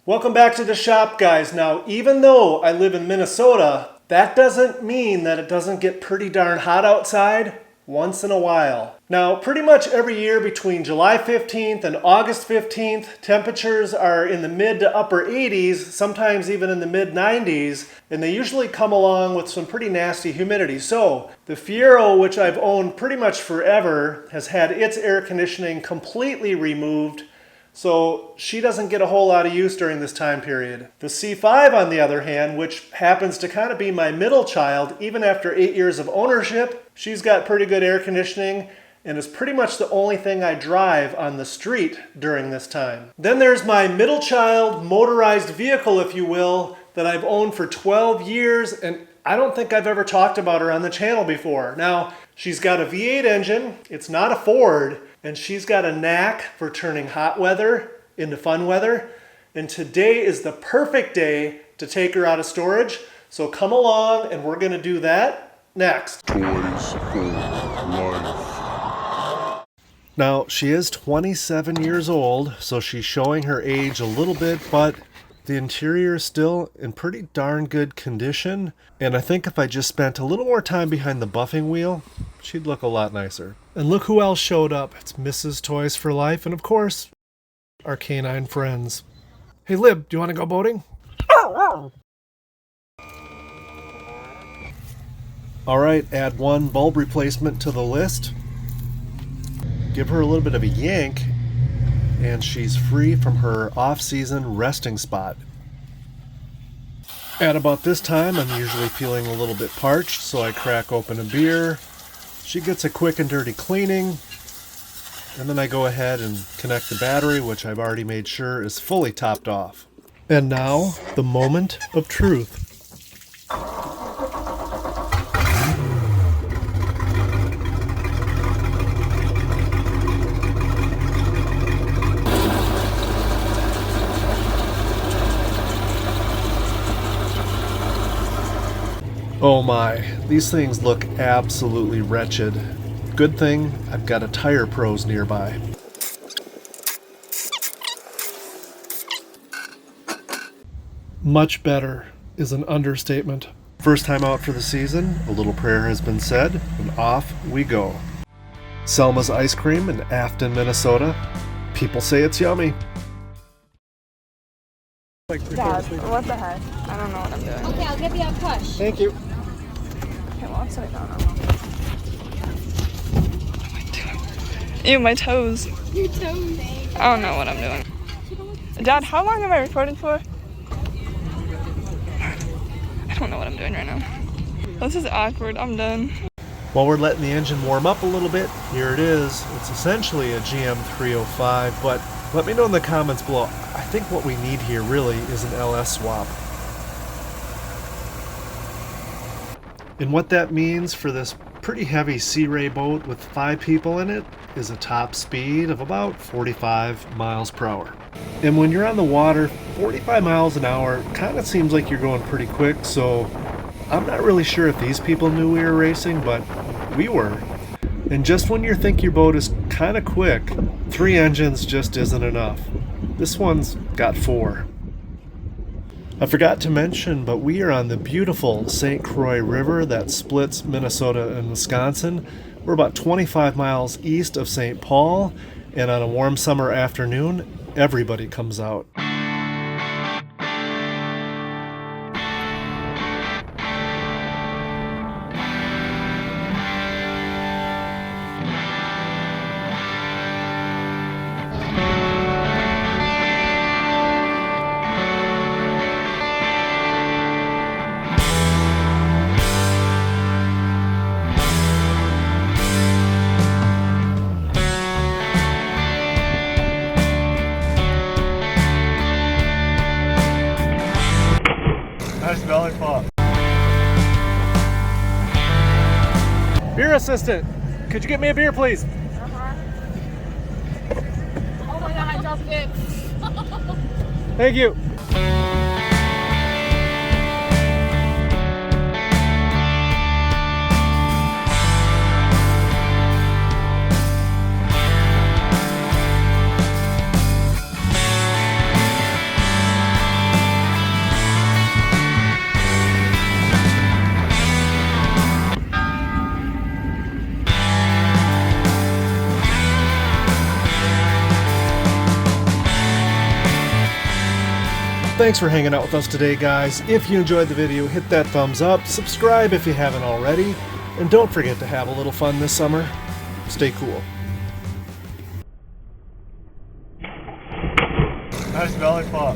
Welcome back to the shop, guys. Now, even though I live in Minnesota, that doesn't mean that it doesn't get pretty darn hot outside once in a while. Now, pretty much every year between July 15th and August 15th, temperatures are in the mid to upper 80s, sometimes even in the mid 90s, and they usually come along with some pretty nasty humidity. So, the Fiero, which I've owned pretty much forever, has had its air conditioning completely removed, so she doesn't get a whole lot of use during this time period. The C5, on the other hand, which happens to kind of be my middle child, even after 8 years of ownership, she's got pretty good air conditioning and is pretty much the only thing I drive on the street during this time. Then there's my middle child motorized vehicle, if you will, that I've owned for 12 years, and I don't think I've ever talked about her on the channel before. Now, she's got a V8 engine, it's not a Ford, and she's got a knack for turning hot weather into fun weather. And today is the perfect day to take her out of storage. So come along and we're gonna do that next. Toys for life. Now, she is 27 years old, so she's showing her age a little bit, but the interior is still in pretty darn good condition. And I think if I just spent a little more time behind the buffing wheel, she'd look a lot nicer. And look who else showed up. It's Mrs. Toys for Life, and of course, our canine friends. Hey Lib, do you want to go boating? All right, add one bulb replacement to the list. Give her a little bit of a yank, and she's free from her off-season resting spot. At about this time, I'm usually feeling a little bit parched, so I crack open a beer. She gets a quick and dirty cleaning, and then I go ahead and connect the battery, which I've already made sure is fully topped off. And now, the moment of truth. Oh my, these things look absolutely wretched. Good thing I've got a Tire Pros nearby. Much better is an understatement. First time out for the season, a little prayer has been said, and off we go. Selma's Ice Cream in Afton, Minnesota. People say it's yummy. Dad, what the heck? I don't know what I'm doing. Okay, I'll give you a push. Thank you. Okay, well, upside down. Ew, my toes. Your toes. I don't know what I'm doing. Dad, how long am I recording for? I don't know what I'm doing right now. This is awkward. I'm done. While we're letting the engine warm up a little bit, here it is. It's essentially a GM 305, but let me know in the comments below. I think what we need here really is an LS swap. And what that means for this pretty heavy Sea Ray boat with 5 people in it is a top speed of about 45 miles per hour. And when you're on the water, 45 miles an hour kind of seems like you're going pretty quick, so I'm not really sure if these people knew we were racing, but we were. And just when you think your boat is kind of quick, 3 engines just isn't enough. This one's got 4. I forgot to mention, but we are on the beautiful St. Croix River that splits Minnesota and Wisconsin. We're about 25 miles east of St. Paul, and on a warm summer afternoon, everybody comes out. Nice belly flop. Beer assistant, could you get me a beer, please? Oh my god, I dropped it. Thank you. Thanks for hanging out with us today, guys. If you enjoyed the video, hit that thumbs up, subscribe if you haven't already, and don't forget to have a little fun this summer. Stay cool. Nice belly flop.